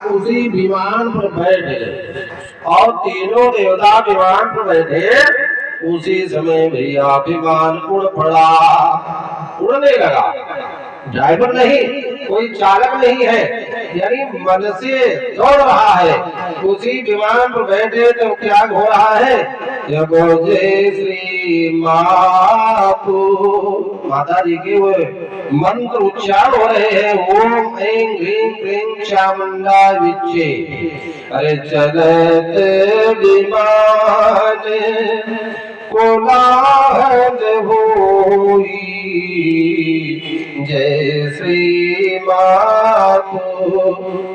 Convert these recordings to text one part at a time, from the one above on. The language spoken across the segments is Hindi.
उसी विमान पर बैठे और तीनों देवता विमान पर बैठे। उसी समय भैया विमान उड़ पड़ा, उड़ने लगा। ड्राइवर नहीं, कोई चालक नहीं है, यानी मन से दौड़ रहा है। उसी विमान पर बैठे तो क्या हो रहा है, जगो जय श्री मातु, माता जी के वो मंत्र उच्चारण हो रहे हैं। ओम ऐं ह्रीं क्लीं चामुंडा विच्चे। अरे चलत विमान कोलाहल होई, जय श्री मातु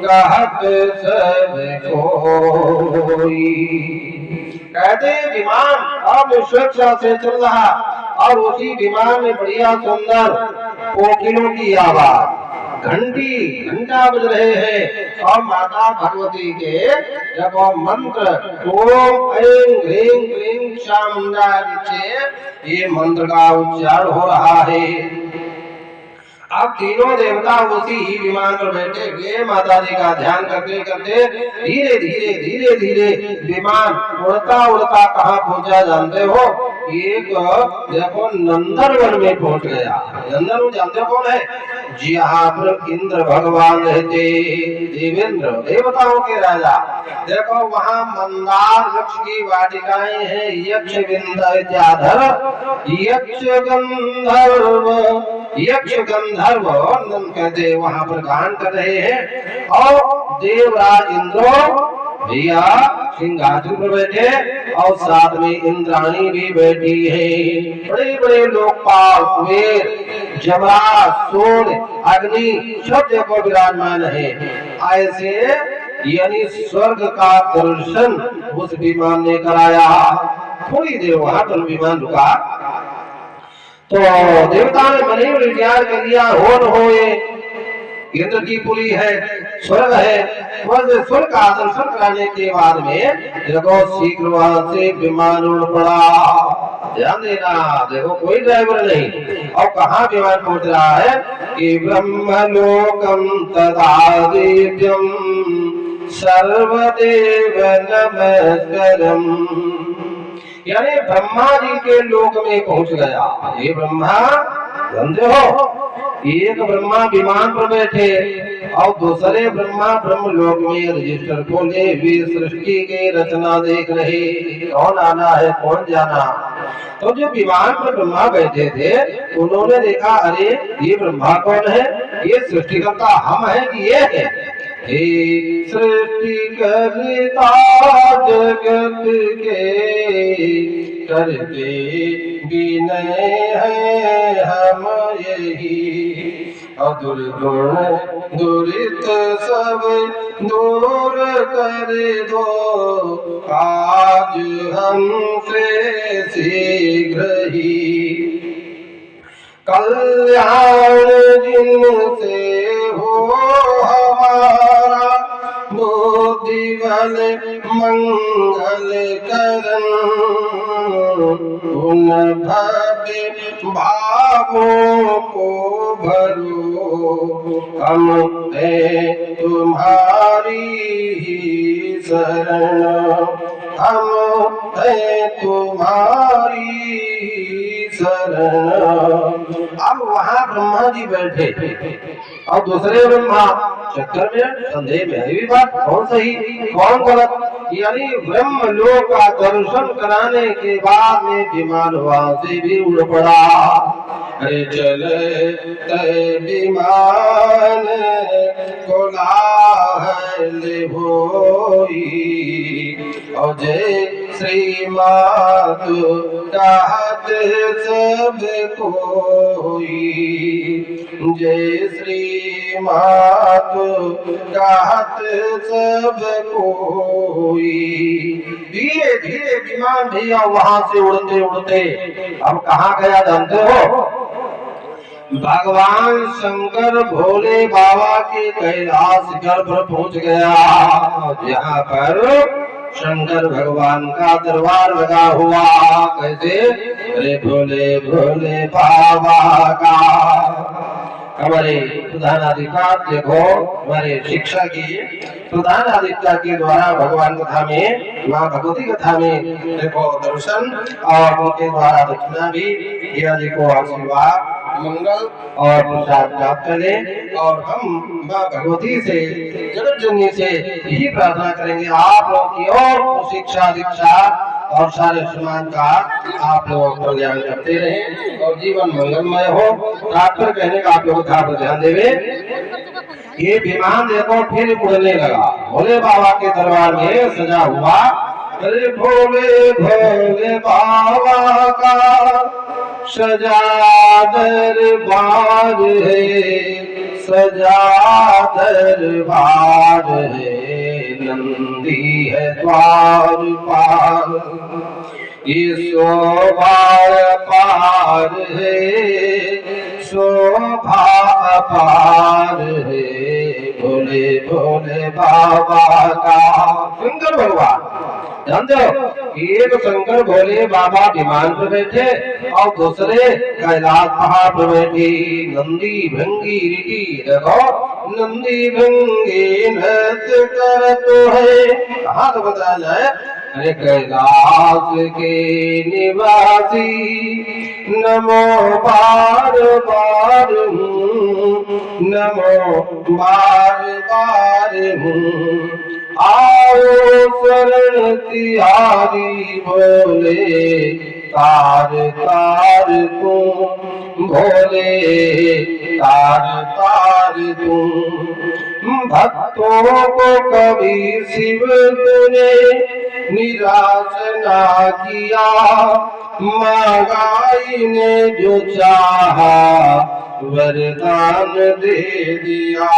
कहत सब कोई। कहते विमान अब सुरक्षा से चल रहा और उसी विमान में बढ़िया सुंदर कोकिलों की आवाज, घंटा बज रहे हैं और माता भगवती के जब मंत्र ओम ऐं ह्रीं क्लीं चामुंडा विच्चे, ये मंत्र का उच्चारण हो रहा है। अब तीनों देवता उसी ही विमान पर बैठे हुए माता जी का ध्यान करते करते धीरे धीरे धीरे धीरे विमान उड़ता उड़ता कहाँ पहुंचा जानते हो? एक देखो नंदनवन में पहुंच गया। नंदनवन जानते हो कौन है? जहाँ पर इंद्र भगवान रहते, देवेंद्र देवताओं के राजा। देखो वहाँ मंदार वृक्ष की वाटिकाएं हैं, यक्ष विद्याधर यक्ष गंधर्व कहते वहां पर गान कर रहे हैं। और देवराज इंद्र भैया सिंहासन पर बैठे और साथ में इंद्राणी भी बैठी है। बड़े बड़े लोकपाल कुबेर जमराज सूर्य अग्नि सब देखो विराजमान है। ऐसे यानी स्वर्ग का दर्शन उस विमान ने कराया। थोड़ी देर वहां पर विमान रुका तो देवता ने मन ही विचार कर लिया, हो न हो ये इंद्र की पुरी है, स्वर्ग है। वह स्वर्ग का दर्शन कराने के बाद में देखो शीघ्र वहां से विमान उड़ पड़ा। ध्यान देना, देखो कोई ड्राइवर नहीं और कहाँ विमान पहुंच रहा है कि ब्रह्मलोकम तथा दिव्यम सर्वदेव नमस्कारम, यानी ब्रह्मा जी के लोक में पहुंच गया। ये ब्रह्मा समझे हो, एक ब्रह्मा विमान पर बैठे और दूसरे ब्रह्मा ब्रह्म लोक में रजिस्टर खोले वे सृष्टि के रचना देख रहे, कौन आना है कौन जाना। तो जो विमान पर ब्रह्मा बैठे थे उन्होंने देखा, अरे ये ब्रह्मा कौन है? ये सृष्टिकर्ता हम है कि ये है? हे सृष्टि करता जगत के करते विनय है हम यही, दुर्गुण दुरित सब दूर कर दो आज हमसे शीघ्र ही। कल्याण जिनसे हो हमारा बुद्धि बल मंगल करन, उन भव्य भावों को भरो हम है तुम्हारी ही शरण, हम है तुम्हारी शरण। अब वहां ब्रह्मा जी बैठे और दूसरे ब्रह्मा चक्कर में संदेह में है भी बात, कौन सही कौन गलत। यानी ब्रह्म लोक का दर्शन कराने के बाद में विमान वहां से भी उड़ पड़ा। अरे चले विमान कोलाहल होई, और जय श्री मातु कहत सब कोई, जय श्री मातु कहत सब कोई। धीरे धीरे विमान भैया वहां से उड़ते उड़ते अब कहाँ गया जानते हो? भगवान शंकर भोले बाबा के कैलाश शिखर पर पहुंच गया, जहाँ पर शंकर भगवान का दरबार लगा हुआ। कैसे? अरे भोले भोले बाबा का हमारे प्रधानाधिकारी देखो, हमारे शिक्षा की प्रधानाधिकारी के द्वारा भगवान कथा में, माँ भगवती कथा में देखो दर्शन, और उनके द्वारा दक्षिणा भी दिया जी को आशीर्वाद मंगल और प्रसाद प्राप्त करें। और हम माँ भगवती से, जगत जननी से यही प्रार्थना करेंगे आप लोग की और शिक्षा दीक्षा और सारे समाज का आप लोग कल्याण करते रहे और जीवन मंगलमय हो। तात्पर्य कहने का आप लोग पर ध्यान देवे। ये विमान देखो फिर उड़ने लगा, भोले बाबा के दरबार में सजा हुआ। अरे भोले भोले बाबा का सजा दरबार है, सजा दरबार है, नंदी है द्वार पार, ये शोभा पार है, शोभा पार है, भोले भोले बाबा का। शंकर भगवान जानते हो, एक शंकर भोले बाबा विमान पर बैठे और दूसरे कैलाश पहाड़ पर बैठे। नंदी भंगी रीति देखो, नंदी भंगी नृत्य करतो है। कहाँ तो बताया जाए, अरे कैलाश के निवासी नमो बार बार हूँ, नमो बार बार हूँ, आओ शरण तिहारी भोले, तार तार तू भोले, तार तार तू। भक्तों को कभी शिव तूने निराश ना किया, मांगाई ने जो चाहा वरदान दे दिया।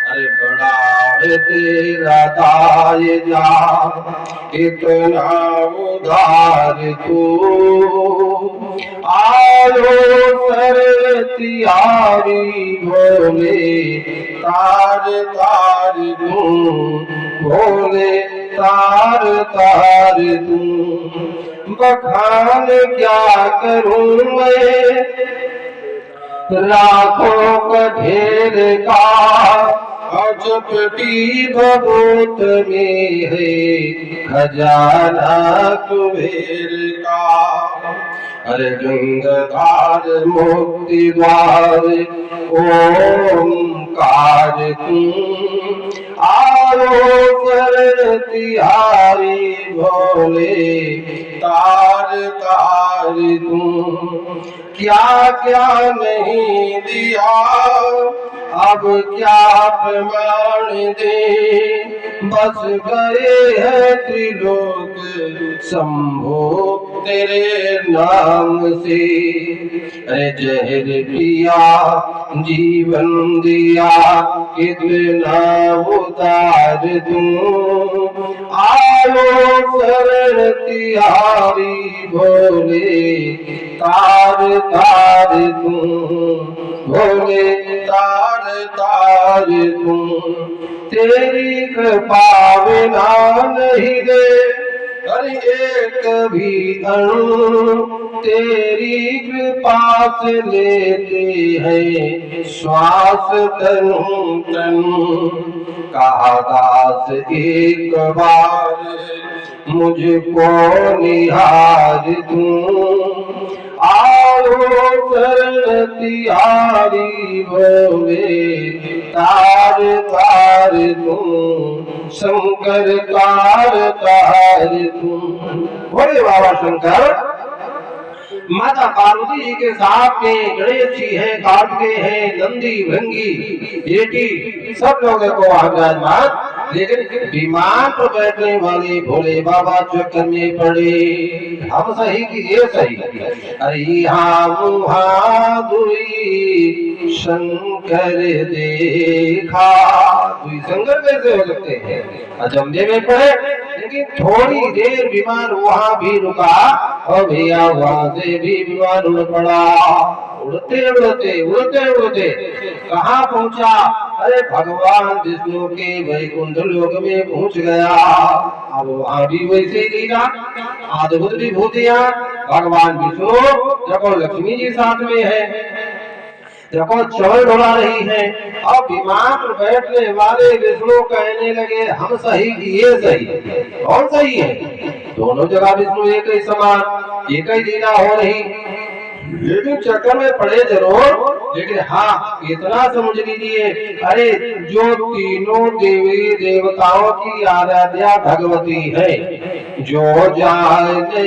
अरे बड़ा है तेरा दाए जा, इतना उधार तू, आयो सर तिहारी भोले, तार तार तू भोले, तार तार तू। बखान क्या करूं मैं राखों का ढेर का, अजपटी भगवत में है खजाना कुबेर का। अरे गंगाधार मुक्ति द्वार ओंकार तू, आओ शरण तिहारी भोले, तार तार तू। क्या क्या नहीं दिया अब क्या प्रमाण दे, बस गए हैं त्रिलोक शंभो तेरे नाम से। अरे जहर पिया जीवन दिया, कितना उतार दूं, आओ शरण तिहारी भोले, तार तार दूं भोले, तार तार दूं। तेरी कृपा बिना नहीं दे हर एक भी अणु, तेरी कृपा से लेते हैं श्वास तनु तनु। कहा दास एक बार मुझको निहार दूं, आओ शरण तिहारी भोले, तार तार दूं, शंकर तार तार दूं। बोले बाबा शंकर। माता पार्वती जी के साथ में गणेश जी है, कार्तिकेय है, नंदी भृंगी बेटी सब लोग को वहां विराजमान। लेकिन विमान पर बैठने वाले भोले बाबा चक्कर में पड़े। हम सही कि ये सही? अरे यहाँ मुहा दुई शंकर देखा। दुई शंकर कैसे हो सकते हैं? अचंभे में पड़े। लेकिन थोड़ी देर विमान वहां भी रुका और भैया वहां से भी विमान उड़ पड़ा। उड़ते उड़ते उड़ते उड़ते कहाँ पहुंचा? अरे भगवान विष्णु के वैकुंठ लोक में पहुंच गया। अब वहां भी वैसे ही लीला, अद्भुत विभूतियां। भगवान विष्णु देखो लक्ष्मी जी साथ में है, देखो चौल डोला रही है और विमान पर बैठने वाले विष्णु कहने लगे हम सही कि ये सही, कौन सही है? दोनों जगह विष्णु एक ही समान, एक ही लीला हो रही, लेकिन चक्कर में पड़े जरूर। लेकिन हाँ इतना समझ लीजिए, अरे जो तीनों देवी देवताओं की आराध्या भगवती है, जो जाने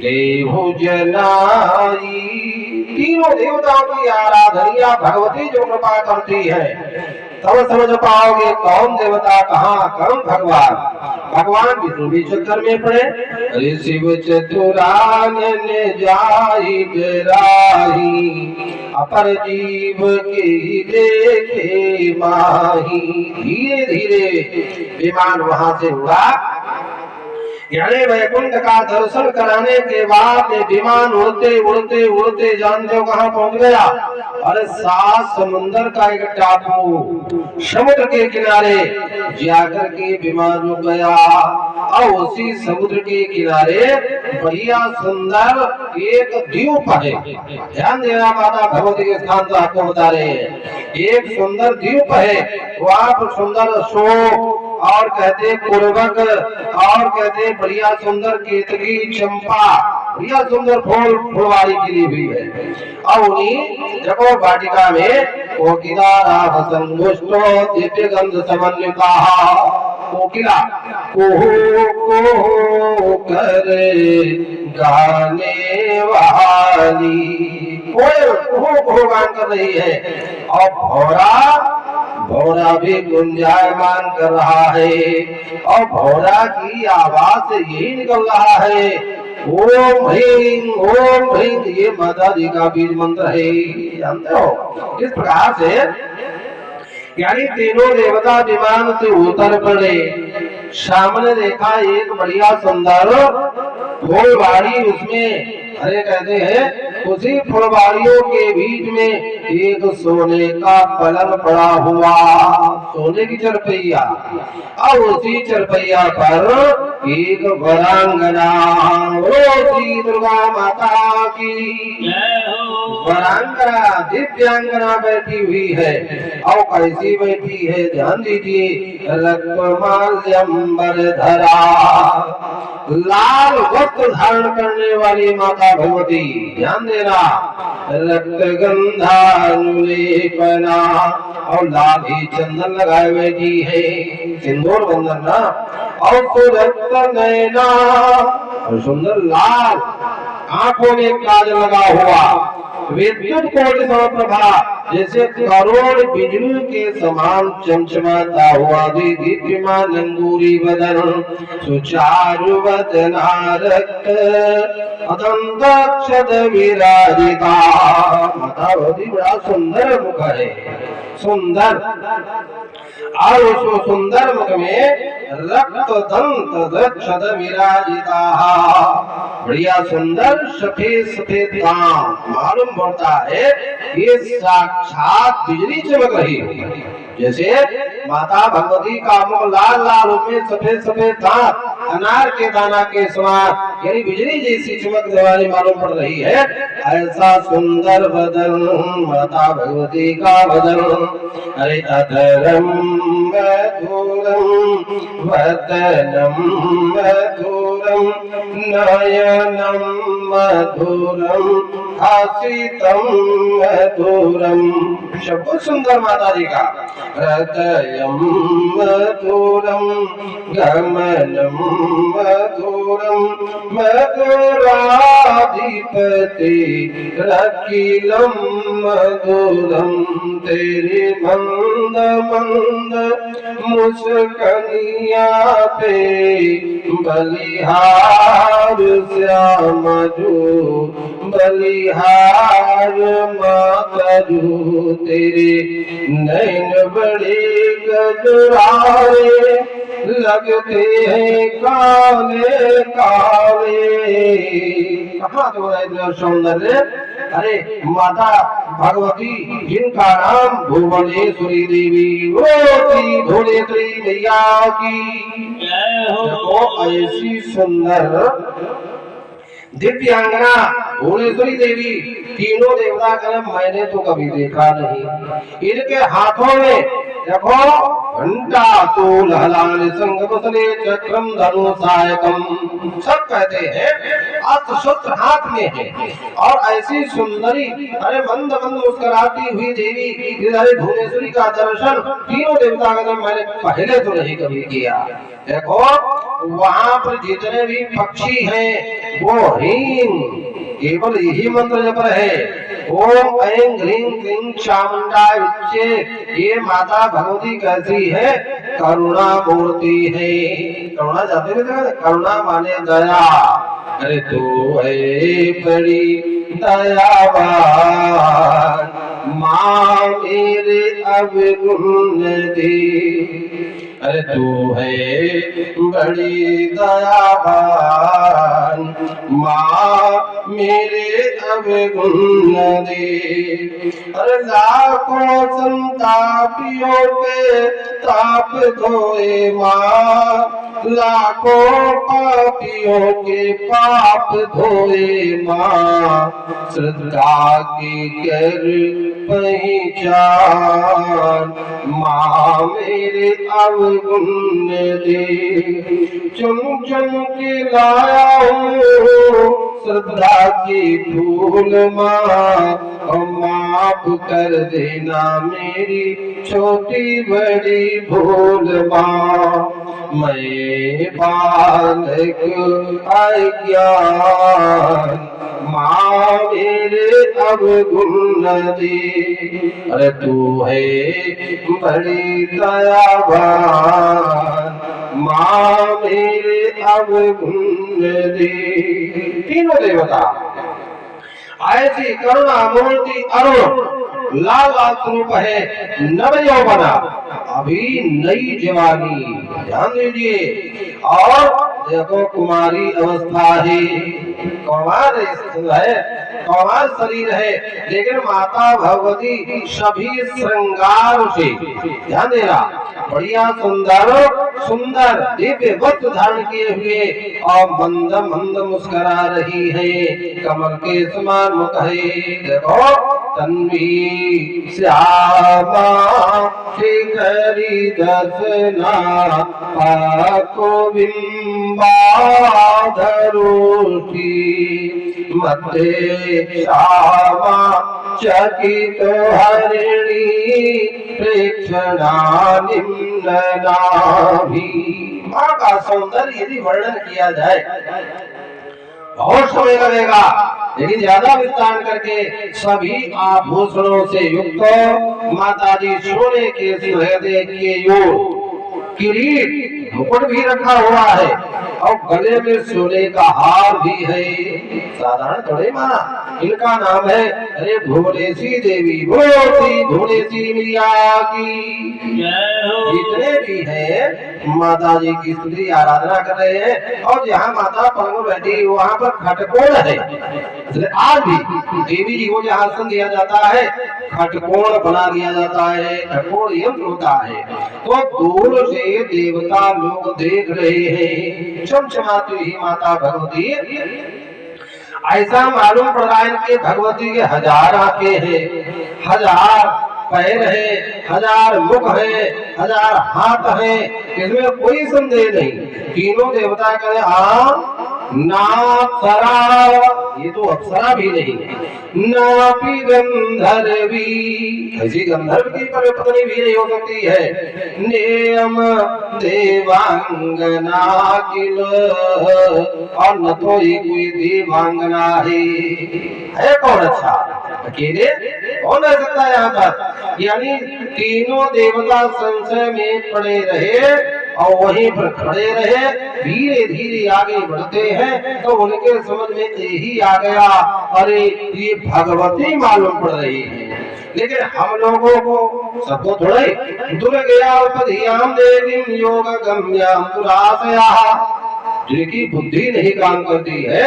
देहु जनाई, तीनों देवताओं की आराधनिया भगवती जो कृपा करती है, तब समझ पाओगे कौन देवता कहाँ कौन भगवान। भगवान विष्णु भी चक्कर में पड़े, अरे शिव चतुरानन जाई जराही, अपर जीव के देखे माही। धीरे धीरे विमान वहां से उड़ा, यानी वैकुंठ का दर्शन कराने के बाद विमान उड़ते उड़ते उड़ते जानते हो कहाँ पहुंच गया? अरे 7 समुंदर का एक टापू, समुद्र के किनारे जाकर के विमान रुक गया। और उसी समुद्र के किनारे बढ़िया सुंदर एक द्वीप है। ध्यान देना, माता भगवती के स्थान तो आपको बता रहे हैं। एक सुंदर द्वीप है, वहाँ पर सुंदर शोक और कहते पूर्वक और कहते बढ़िया सुंदर केतकी चंपा, बढ़िया सुंदर फूल फुलवारी खिली हुई है। और उन्हीं देखो वाटिका में कोकिला संगुष्टो दिव्य गंध समन्विता, कोकिला कुहू कुहू करे गाने वाली, कोयल कुहू कुहू गान कर रही है। और भौरा भी गुंजायमान कर रहा है, और भौरा की आवाज से यही निकल रहा है ओम ह्रीं। ये माता जी का बीज मंत्र है, जानते हो। इस प्रकार से यानी तीनों देवता विमान से उतर पड़े, सामने देखा एक बढ़िया सुंदर फुलवाड़ी, उसमें अरे कहते हैं उसी फुलवाड़ियों के बीच में एक सोने का पलंग पड़ा हुआ, सोने की चरपैया, और उसी चरपैया पर एक वरांगना, श्री दुर्गा माता की वरांगना दिव्यांगना बैठी हुई है। और कैसी बैठी है ध्यान दीजिए, रत्नमाल्यंबर धरा, लाल वस्त्र धारण करने वाली माता भगवती, ध्यान देना, रक्त गंधानुलेपना, और लाल ही चंदन लगाए बैठी है, सिंदूर बंधन ना, और सुरक्त नैना, और सुंदर लाल आंखों में काजल लगा हुआ, विद्युत कोटि समप्रभा, जैसे करोड़ बिजली के समान चमचमाता हुआ दीप्यमान अंगूरी बदन, सुचारु वदना रक्त अदंत विराजिता। माता भगवती बड़ा सुंदर मुख है, सुंदर, और उस सुंदर मुख में रक्त दंत दक्षद विराजिता, बढ़िया सुंदर सफेद सफेद दांत, मालूम पड़ता है ये साक्षात बिजली चमक रही है। जैसे माता भगवती का मुख लाल लाल, उसमें सफेद सफेद दांत अनार के दाना के समान, यानी बिजली जैसी चमकने वाली मालूम पड़ रही है। ऐसा सुंदर बदन माता भगवती का बदन, अरे अधरम मधुरम वदनम मधुरम नयनम मधुरम हासितम मधुरम, सब सुंदर माता जी का। हृदयम मधुरम गमनम मधुरम मधुराधिपति रकीलम मधुरम, तेरे मंद मंद मुस्कनिया पे बलिहार श्याम जो बलिहार मातरू, तेरे नैन बड़े गजराए लगते हैं काले काले। कहाँ तो इतना सौंदर्य, अरे माता भगवती जिनका नाम भुवनेश्वरी देवी, वो श्री भुवनेश्वरी मैया की जय हो। ऐसी सुंदर दिव्यांगना भुवनेश्वरी देवी, तीनों देवता कहने मैंने तो कभी देखा नहीं। इनके हाथों में देखो घंटा तूल हलान संग बसले चक्रम धनु सायकम, सब कहते हैं अस्त्र शस्त्र हाथ में है। और ऐसी सुंदरी अरे मंद मंद मुस्कुराती हुई देवी इधर भुवनेश्वरी का दर्शन तीनों देवता का मैंने पहले तो नहीं कभी किया। देखो वहां पर जितने भी पक्षी हैं वो ह्रीं केवल यही मंत्र जप रहे, ओम ऐं ह्रीं क्लीं चामुंडाय विच्चे। ये माता भगवती कैसी है? करुणा मूर्ति है। करुणा जाते हैं, करुणा माने दया। अरे तू है बड़ी दयावान माँ मेरे अवगुण दे। अरे तू है बड़ी दयावान माँ मेरे अवगुण दे। अरे लाखों संतापियों के ताप धोए माँ, लाखों पापियों के पाप धोए माँ, श्रद्धा की कर पहचान माँ मेरे अवगुण दे। चुन चुन के लाया हूँ श्रद्धा की फूल माँ, और माफ कर देना मेरी छोटी बड़ी भूल माँ। मैं बालक अज्ञान माँ मेरे अवगुण दे। अरे तू है बड़ी दयावान माँ मेरे अवगुण दे। तीनों देवता ऐसी करुणा मूर्ति अरुण लाल लाल स्वरूप है, नव यौवना अभी नई जवानी, ध्यान दीजिए। और देखो कुमारी अवस्था है, कुमार है, कुमार शरीर है, लेकिन माता भगवती सभी श्रृंगार से, ध्यान देना, बढ़िया सुंदर सुंदर दिव्य वस्त्र धारण किए हुए और मंद मंद मुस्कुरा रही है, कमल के समान मुख है। देखो तन्वी श्यामा शिखरी दसना पाको बिंबाधरोटी मध्य श्यामा चकित हरिणी प्रेक्षणा निम्न नाभि। माँ का सौंदर्य यदि वर्णन किया जाए बहुत समय लगेगा, लेकिन ज्यादा विस्तार करके सभी आभूषणों से युक्त माता जी सोने के सुहृदय के योग किरीट मुकुट भी रखा हुआ है और गले में सोने का हार भी है। साधारण थोड़े माँ, इनका नाम है अरे भुवनेश्वरी देवी, भुवनेश्वरी मैया की जितने भी हैं माता जी की स्तुति आराधना कर रहे हैं। और जहाँ माता पलंग बैठी वहाँ पर खटकोण है, आज भी देवी जी को जहाँ आसन दिया जाता है खटकोण बना दिया जाता है, खटकोण यंत्र होता है। तो दूर से देवता लोग देख रहे हैं चमचमाती हुई माता भगवती। ऐसा मालूम पड़ रहा है कि भगवती के 1000 आंखें हैं, 1000 पैर है, 1000 मुख है, 1000 हाथ है, इसमें कोई संदेह नहीं। तीनों देवता कहे नापसरा, ये तो अप्सरा भी नहीं, नापि गंधर्वी, ऐसी गंधर्व की पत्नी भी नहीं हो सकती है। नेम देवांगना किल, और न तो ये कोई देवांगना है कौन? अच्छा अकेले कौन रह सकता है यहाँ पर? यानी तीनों देवता संशय में पड़े रहे और वहीं पर खड़े रहे, धीरे धीरे आगे बढ़ते हैं तो उनके समझ में यही आ गया, अरे ये भगवती मालूम पड़ रही है। लेकिन हम लोगों को सबको थोड़े दुर्गयाम देवीं योग गम्याम दुराशया, जिनकी बुद्धि नहीं काम करती है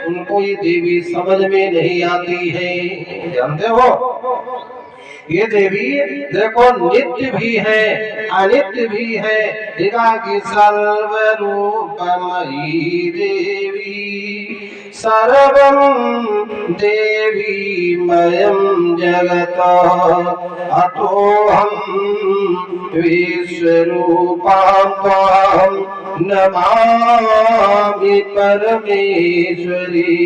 उनको ये देवी समझ में नहीं आती है। जानते हो ये देवी देखो नित्य भी है अनित्य भी है, सर्वरूपमयी देवी सर्वं देवीमयं जगत् अतोऽहं विश्वरूपां त्वां नमामि परमेश्वरी।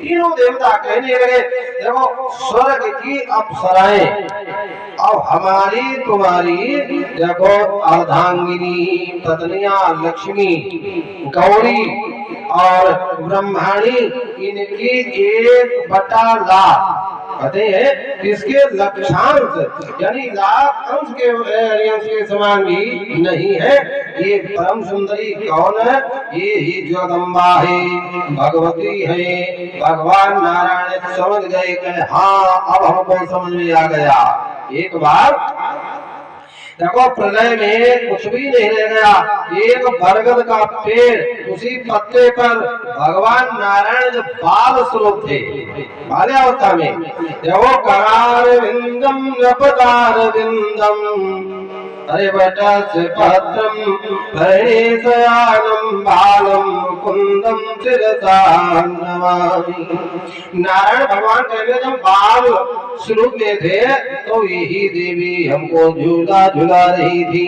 तीनों देवता कहने लगे देखो स्वर्ग की अप्सराएं अब हमारी तुम्हारी देखो अर्धांगिनी पत्नियां लक्ष्मी गौरी और ब्रह्माणी इनकी 1/लाख कहते हैं इसके लक्षांश यानी लाख अंश के समान भी नहीं है। ये परम सुंदरी कौन है? ये ही जगदम्बा है, भगवती है। भगवान नारायण समझ गए कि हाँ अब हमको समझ में आ गया। एक बार देखो प्रलय में कुछ भी नहीं रह गया, एक बरगद का पेड़ उसी पत्ते पर भगवान नारायण जब बाल स्वरूप थे बाल्यावस्था में देखो करार विंदम नपदार विंदम अरे बेटा से पत्रम भरणेशयानम बालम कुंदम शिरसा नमामि। नारायण भगवान कहते जब बाल स्वरूप में थे तो यही देवी हमको झूला झूला रही थी।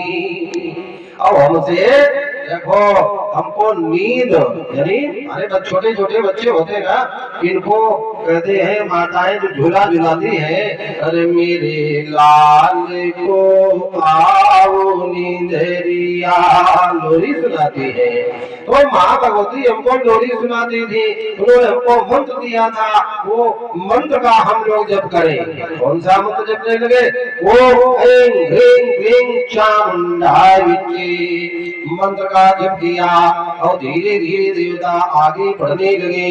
अब हमसे देखो हमको नींद यानी अरे छोटे छोटे बच्चे होते ना इनको कहते हैं माताएं जो झूला झुलाती है अरे मेरे लाल को आओ नींदरिया लोरी सुनाती है। तो माँ भगवती हमको लोरी सुनाती थी, उन्होंने हमको मंत्र दिया था। वो मंत्र का हम लोग जप करें। कौन सा मंत्र जपने लगे? ओम ऐं ह्रीं क्लीं चामुंडाय विद्महे मंत्र का जप किया और धीरे धीरे देवता आगे बढ़ने लगे।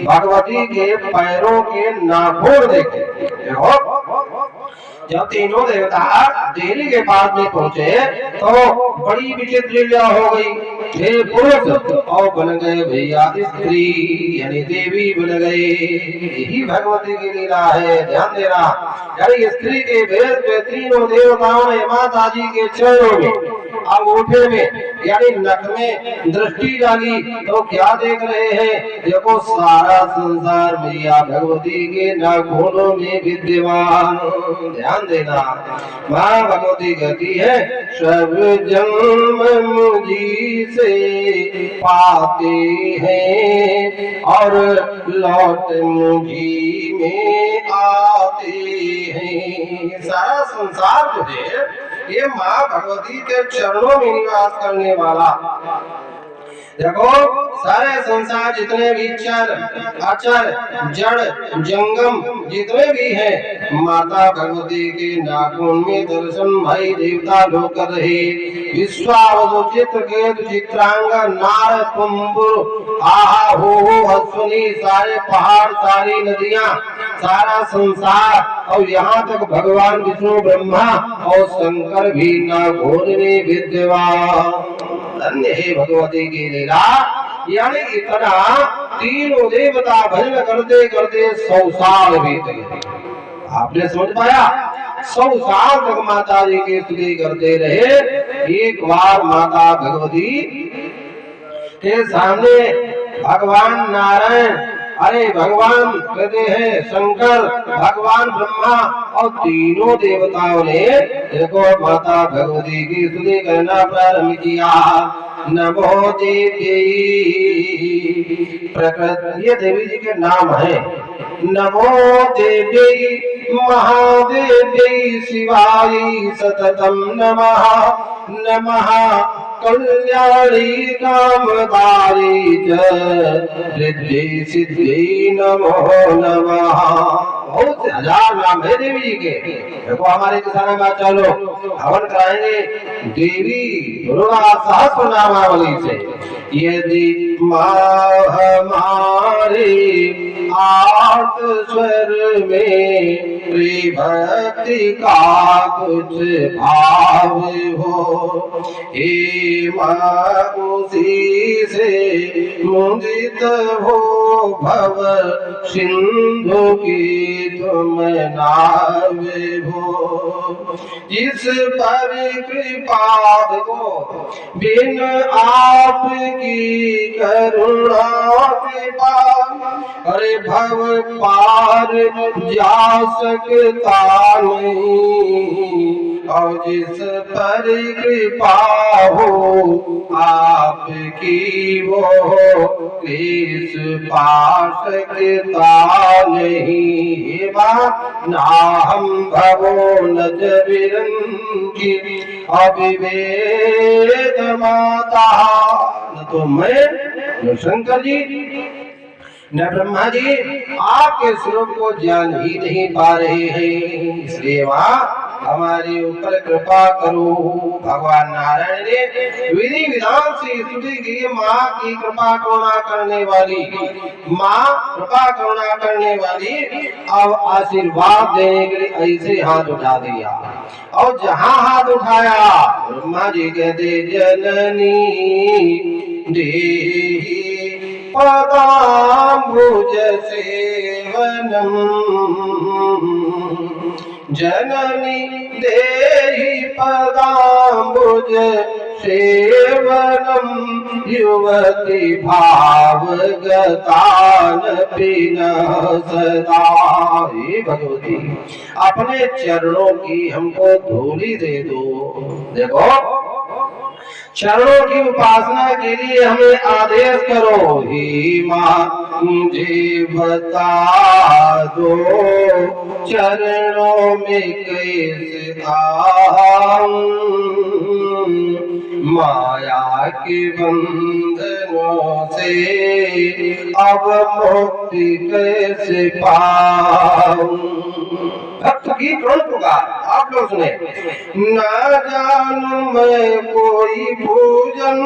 भगवती के पैरों के नाखून देखे जब तीनों देवता देवी के पास में पहुंचे तो बड़ी विचित्र लीला हो गई। थे पुरुष और बन गए भैया स्त्री यानी देवी बन गए। यही भगवती की लीला है, ध्यान देना। यानी स्त्री के भेद पे तीनों देवताओं ने माता जी के चरणों में अंगूठे में यानी नख में दृष्टि डाली तो क्या देख रहे हैं? देखो सारा संसार मैया भगवती के नाखूनों में विद्यमान। ध्यान देना। माँ भगवती कहती है सब जन्म मुझी से पाते हैं और लौट मुझी में आते हैं। सारा संसार जो है ये माँ भगवती के चरणों में निवास करने वाला। देखो सारे संसार जितने भी चर अचर जड़ जंगम जितने भी हैं माता भगवती के नाखून में दर्शन भाई देवता लोग कर रहे। विश्वावसु चित्रकेतु चित्रांगा नार कुंभुर आहा हो अश्वनी सारे पहाड़ सारी नदियां सारा संसार और यहाँ तक भगवान विष्णु ब्रह्मा और शंकर भी नाखून में विद्यमान। धन्य है भगवती की लीला। यानी इतना तीनों देवता भजन करते करते 100 साल बीत गए। आपने समझ पाया? 100 साल तक माता जी की स्तुति करते रहे। एक बार माता भगवती के सामने भगवान नारायण अरे भगवान कहते हैं शंकर भगवान ब्रह्मा और तीनों देवताओं ने देखो माता भगवती की स्तुति करना प्रारंभ किया। नमो देवी प्रकृति ये देवी जी के नाम है। नमो देवी महादेवी शिवाई सततम नमः नमः कल्याणी कामदारी च रिद्धि सिद्धि नमो नमः। बहुत से 1000 नाम है देवी जी के। देखो हमारे किसान में चलो हवन कराएंगे देवी दुर्गा सहस्र नामावली से। यदि माँ हमारी आर्त स्वर में भक्ति का कुछ भाव हो हे माँ उसी से मुदित हो भव सिंधु की तुम नावे हो। जिस पर कृपा को बिन आपकी करुणा कृपा अरे भव पार जा सकता नहीं। और जिस पर कृपा हो आपकी वो क्लेश पा सकता नहीं। ना हम भवो न जबिरंगी अविवेद माता। न तो मैं न शंकर जी न ब्रह्मा जी आपके स्वरूप को जान ही नहीं पा रहे हैं, इसलिए माँ हमारे ऊपर कृपा करो। भगवान नारायण ने विधि विधान से स्तुति की। माँ की कृपा करुणा करने वाली, माँ कृपा करुणा करने वाली। अब आशीर्वाद देने के लिए ऐसे हाथ उठा दिया, और जहाँ हाथ उठाया ब्रह्मा जी कहते जननी देहि पदाम्बुज सेवनम। जननी देहि पदाम्बुज सेवनम। युवती भावगतान पिना सदा। हे भगवती अपने चरणों की हमको धूली दे दो। देखो चरणों की उपासना के लिए हमें आदेश करो। हे माँ मुझे बता दो चरणों में कैसे आऊं। माया के बंधनों से अब मुक्ति कैसे पाऊं। भक्त की कौन पुकार आप लोग सुने। न जानू मैं कोई पूजन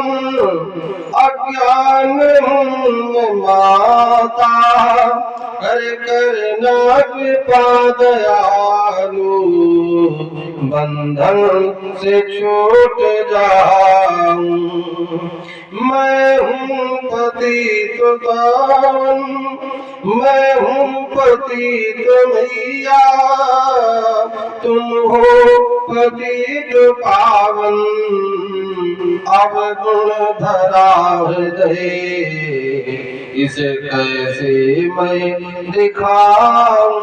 अज्ञान हूँ माता। कर करना कृपा दयालु बंधन से छूट जाऊं। मैं हूँ पतित पावन, मैं हूँ पतित मैया। तुम हो पतित पावन, अब गुण धरा हृदय इसे कैसे मैं दिखाऊं।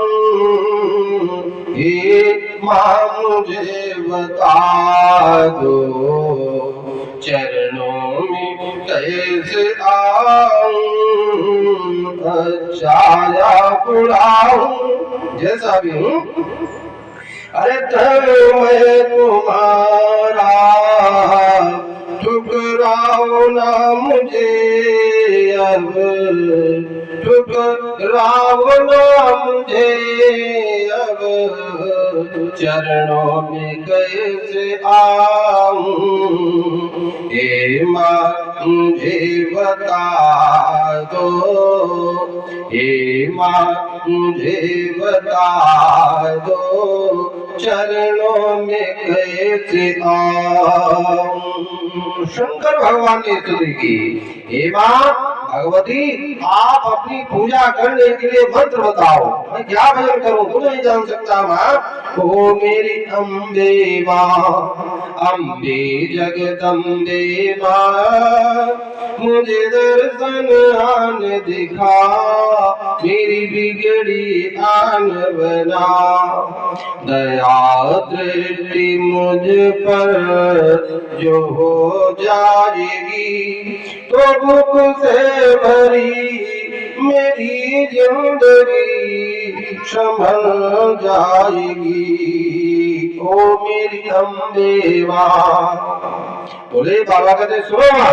हे माँ मुझे बता दो चरणों में कैसे आऊं। अच्छा या बुरा हूँ जैसा भी हूँ, अरे धर्म मैं तुम्हारा ठुकराओ ना मुझे अब। ठुकराओ ना मुझे अब। चरणों में कैसे आऊं। हे माँ मुझे बता दो। हे माँ मुझे बता दो चरणों में कैसे आऊं। शंकर भगवान ने स्तुति की। हे माँ भगवती आप अपनी पूजा करने के लिए मंत्र बताओ, मैं क्या भजन करूं तो नहीं जान सकता। माँ ओ मेरी अम्बे माँ, अम्बे जगदम्बे माँ, मुझे दर्शन आन दिखा। मेरी बिगड़ी आन बना। दया दृष्टि मुझ पर जो हो जाएगी तो दुख से भरी मेरी जिंदगी संभल जाएगी। ओ मेरी अम्बे माँ। बोले बाबा कहते सुनो,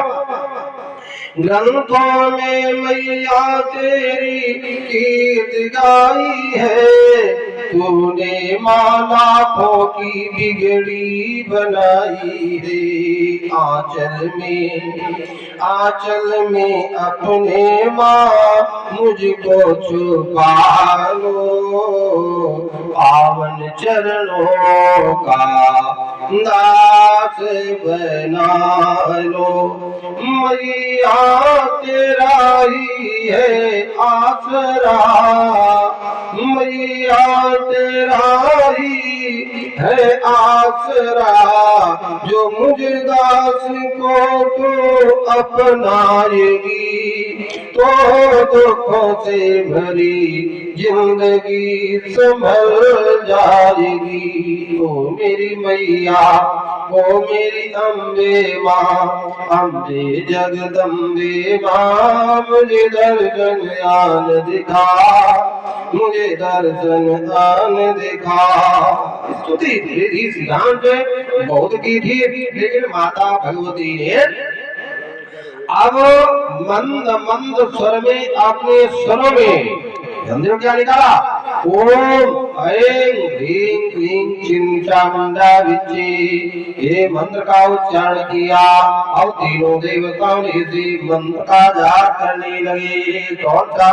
ग्रंथों में मैया तेरी कीर्ति गाई है। तूने लाखों की बिगड़ी बनाई है। आंचल में अपने माँ मुझको छुपा लो। पावन चरणों का दास बना लो। मैया तेरा ही है आसरा, मैया तेरा ही है आसरा, जो मुझ दास को तो अपनाएगी तो दुखों से भरी जिंदगी संभल जाएगी। ओ मेरी मैया, ओ मेरी अम्बे माँ, अम्बे जगदम्बे माँ, मुझे दर्शन आन दिखा, मुझे दर्शन आन दिखा। स्तुति धीरे श्री राम पे बहुत की थी, लेकिन माता भगवती ने अब मंद मंद स्वर में अपने स्वरों में समझो क्या निकाला, ओम ऐं ह्रीं क्लीं चिं चामुंडा विच्चे, ये मंत्र का उच्चारण किया। अब तीनों देवताओं ने इसी मंत्र का जाप करने लगे। कौन सा